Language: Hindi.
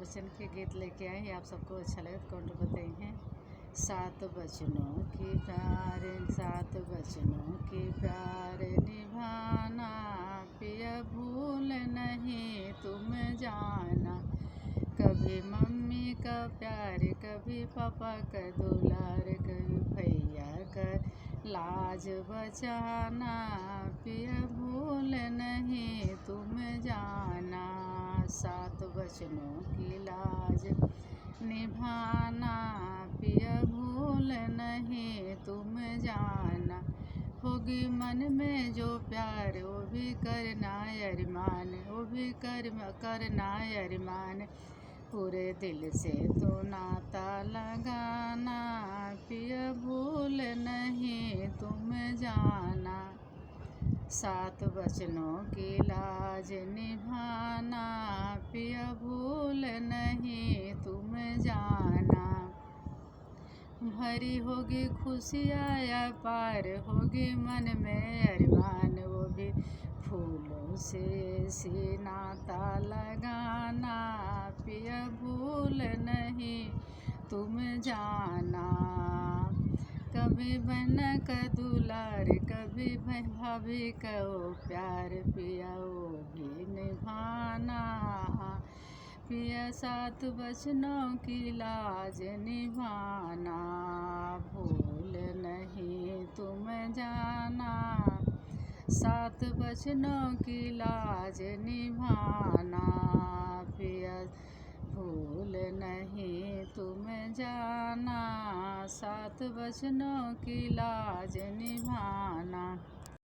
बच्चन के गीत लेके आए हैं। आप सबको अच्छा लगे तो कमेंट बताइए। 7 बचनों की प्यार, 7 बचनों की प्यार निभाना, पिया भूल नहीं तुम जाना। कभी मम्मी का प्यार, कभी पापा का दुलार, कभी भैया का लाज बचाना, पिया भूल नहीं तुम जाना। 7 बचनों की लाज निभाना, पिया भूल नहीं तुम जाना। होगी मन में जो प्यार, वो भी करना अरमान, वो भी करना अरमान। पूरे दिल से तो नाता लगाना, पिया भूल नहीं तुम जाना। 7 बचनों की लाज निभाना, पिया भूल नहीं तुम जाना। भरी होगी खुशियाँ या पार, होगी मन में अरमान, वो भी फूलों से नाता लगाना, पिया भूल नहीं तुम जाना। कभी बहन का दुलार, कभी भाभी का वो प्यार, पिया वो भी निभाना, पिया 7 बचनों की लाज निभाना, भूल नहीं तुम जाना। 7 बचनों की लाज निभाना, पिया भूल नहीं तुम जाना। 7 बचनों की लाज निभाना।